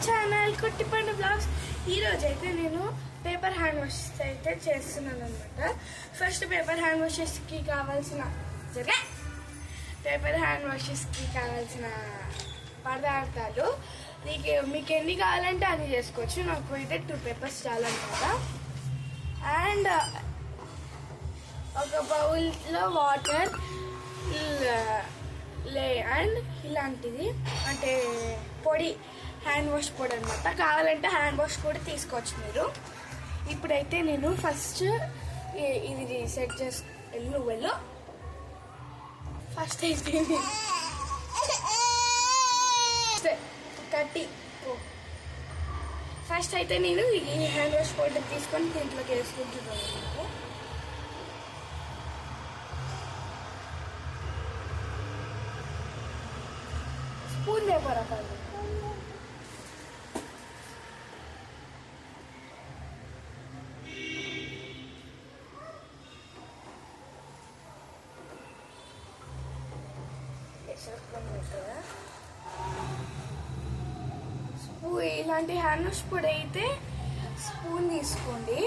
Channel కుట్టి పండు blogs. ఈరోజు అయితే నేను పేపర్ హ్యాండ్ వాష్ అయితే చేస్తున్నాను అనమాట. ఫస్ట్ పేపర్ హ్యాండ్ వాషెస్కి కావాల్సిన పదార్థాలు మీకు ఎన్ని కావాలంటే అన్ని చేసుకోవచ్చు. నాకు అయితే 2 పేపర్స్ చాలన్నమాట. అండ్ ఒక బౌల్లో వాటర్ అండ్ ఇలాంటిది అంటే పొడి, హ్యాండ్ వాష్ పొడి అనమాట. కావాలంటే హ్యాండ్ వాష్ కూడా తీసుకోవచ్చు మీరు. ఇప్పుడైతే నేను ఫస్ట్ ఇది సెట్ వెళ్ళు ఫస్ట్ అయితే ఫస్ట్ అయితే నేను ఈ హ్యాండ్ వాష్ పౌడర్ తీసుకొని దీంట్లోకి వేసుకుంటున్నాను అనమాట. స్పూన్ లేపరా పళ్ళు ఇలాంటి హ్యాండ్ వాష్ పొడి అయితే స్పూన్ తీసుకోండి.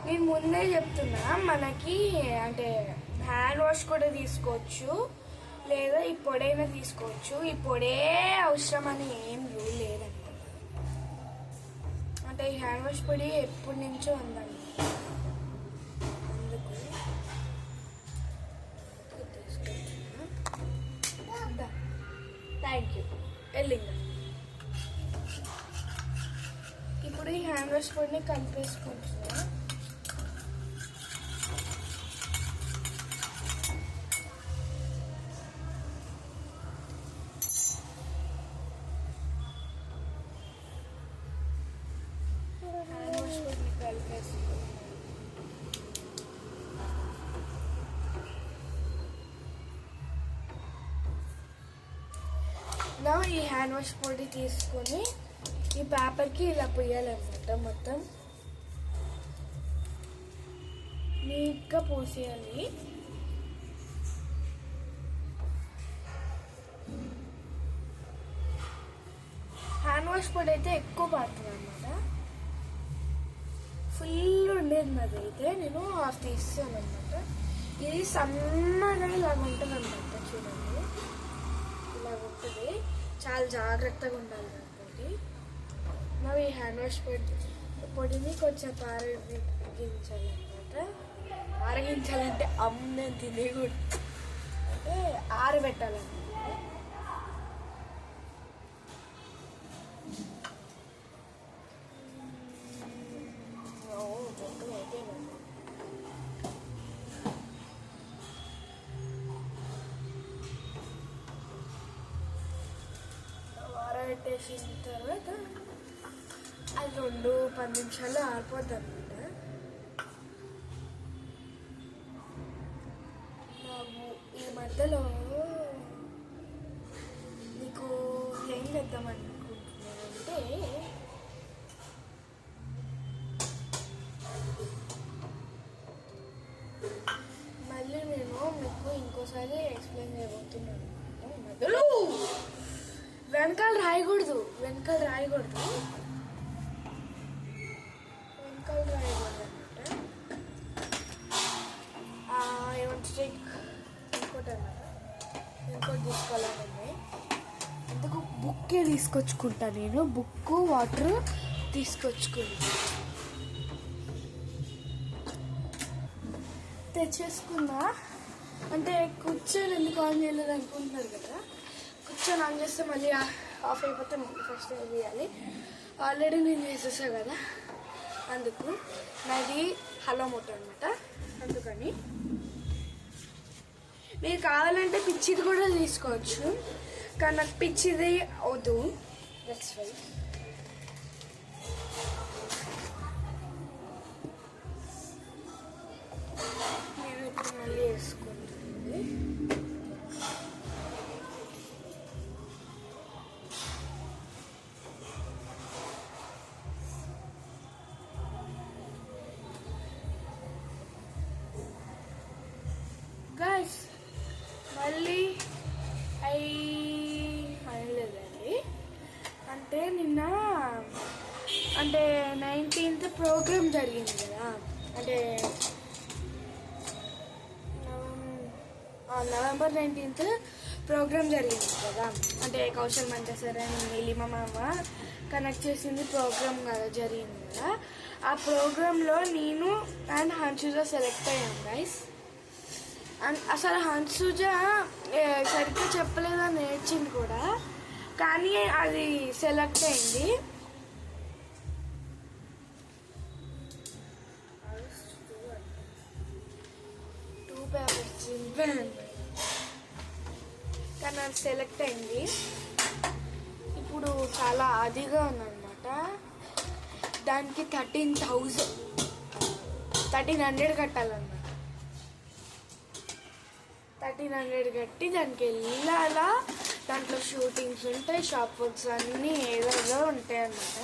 నేను ముందే చెప్తున్నా, మనకి అంటే హ్యాండ్ వాష్ కూడా తీసుకోవచ్చు లేదా ఈ పొడైనా తీసుకోవచ్చు. ఈ పొడే అవసరం అని ఏం రూల్ లేదన్నమాట. అంటే ఈ హ్యాండ్ వాష్ పొడి ఎప్పటి నుంచో ఉందండి, అందుకు తీసుకుంటున్నా. Thank you. వెళ్ళిందా ఇప్పుడు ఈ హ్యాండ్ వాష్ పొడిని కలిపేసుకుంటున్నా. హ్యాండ్ వాష్ పొడిని కలిపేసుకుంటున్నా. ఈ హ్యాండ్ వాష్ పొడి తీసుకొని ఈ పేపర్కి ఇలా పోయాలన్నమాట. మొత్తం నీట్గా పోసేయాలి. హ్యాండ్ వాష్ పొడి అయితే ఎక్కువ పడుతుంది అన్నమాట. ఫుల్ ఉండేది నాది అయితే నేను హాఫ్ తీస్తాను అనమాట. ఇది సన్నగా ఇలాగ ఉంటుంది అన్నమాట. చూడండి ఇలాగ ఉంటుంది. చాలా జాగ్రత్తగా ఉండాలి దాంతో. ఈ హ్యాండ్ వాష్ పొడిని కొంచెం ఆరగించాలన్నమాట. ఆరగించాలంటే నేను తినేకూడదు, అంటే ఆరబెట్టాలన్నమాట. మొత్తం అయిపోయిందండి. ఆరబెట్టేసిన తర్వాత అది 2-10 నిమిషాలు ఆరిపోద్ది అనమాట. ఈ మధ్యలో నీకు ఏం చేద్దామనుకుంటున్నానంటే, మళ్ళీ నేను మీకు ఇంకోసారి ఎక్స్ప్లెయిన్ చేయబోతున్నాను. మధ్యలో వెనకాల రాయకూడదు అనమాట. ఏమంటే ఇంకోటి తీసుకోవాలని అందుకు బుక్కే తీసుకొచ్చుకుంటా. నేను బుక్ వాటర్ తెచ్చేసుకున్నా. అంటే కూర్చొని ఎందుకు ఆన్ చేయలేదు అనుకుంటున్నారు కదా. కూర్చొని ఆన్ చేస్తే మళ్ళీ ఆఫ్ అయిపోతే మళ్ళీ ఫస్ట్ చేయాలి. ఆల్రెడీ నేను చేసేసా కదా, అందుకు నాది హలో మోటో అనమాట. అందుకని మీరు కావాలంటే పిచ్చిది కూడా తీసుకోవచ్చు, కానీ నాకు పిచ్చిది వద్దు. దట్స్ వై నేను ఇప్పుడు మళ్ళీ వేసుకుంటుంది. గైస్ మళ్ళీ అనలేదండి. అంటే నిన్న అంటే 19th ప్రోగ్రామ్ జరిగింది కదా, అంటే నవంబర్ 19th ప్రోగ్రామ్ జరిగింది కదా, అంటే కౌశల్ మంట సార్ అండ్ నీలిమ మామ కనెక్ట్ చేసింది ప్రోగ్రామ్ కదా జరిగింది కదా. ఆ ప్రోగ్రాంలో నేను అండ్ హన్షుజ సెలెక్ట్ అయ్యాను గైస్. అండ్ అసలు హన్షుజ సరిగ్గా చెప్పలేదని నేర్చింది కూడా, కానీ అది సెలెక్ట్ అయింది. కానీ అది సెలెక్ట్ అయింది. ఇప్పుడు చాలా అదిగా ఉందన్నమాట. దానికి 1300 కట్టాలన్నమాట. 1300 కట్టి దానికి వెళ్ళాలా. దాంట్లో షూటింగ్స్ ఉంటాయి, షాప్ వర్క్స్ అన్నీ ఏదో ఉంటాయి అన్నమాట.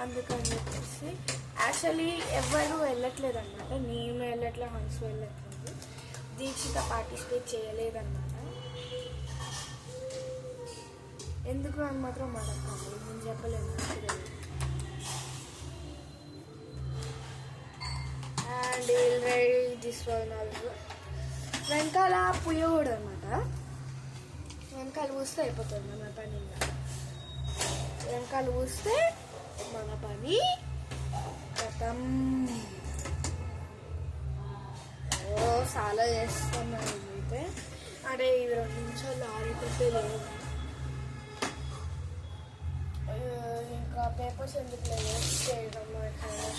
అందుకని చెప్పేసి యాక్చువల్లీ ఎవరు వెళ్ళట్లేదు అనమాట. నేను వెళ్ళట్లేదు, హన్స్ వెళ్ళట్లేదు, దీక్షిత పార్టిసిపేట్ చేయలేదన్నమాట. ఎందుకు అని మాత్రం అడగండి, నేను చెప్పలేను. And this one also. వెనకాల పుయ్యకూడదు అనమాట. వెనకాల పూస్తే అయిపోతుంది మన పని. వెనకాల పూస్తే మన పని గతం. చాలా చేస్తాం అయితే. అంటే ఇది 2 నిమిషాలు ఆడిపోతే లేదు. ఇంకా పేపర్స్ ఎందుకు వేస్ట్ చేయడం,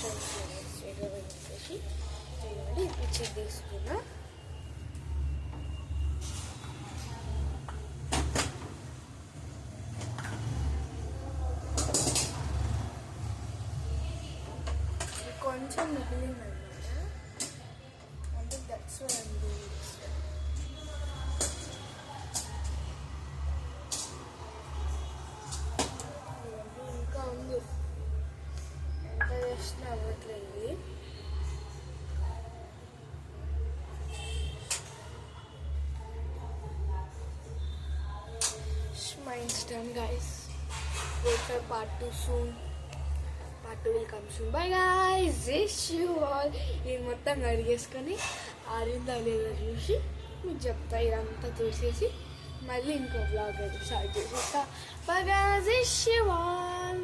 చెప్పేసి చేయండి. పిచ్చి తీసుకున్నా. కొంచెం మిగిలిందన్నమాట. అంటే దట్స్ అండి. ఇంకా ఉంది, ఎంత చేసినా అవ్వట్లేదు. Mine's done, guys. Wait for part 2 soon. Part 2 will come soon. Bye guys. Wish you all. నేను మొత్తం అడిగేసుకొని ఆరిందా లేదా చూసి మీకు చెప్తా. ఇదంతా చూసేసి మళ్ళీ ఇంకో బ్లాగ్ అయితే స్టార్ట్ చేసేస్తా. Bye guys. Wish you all.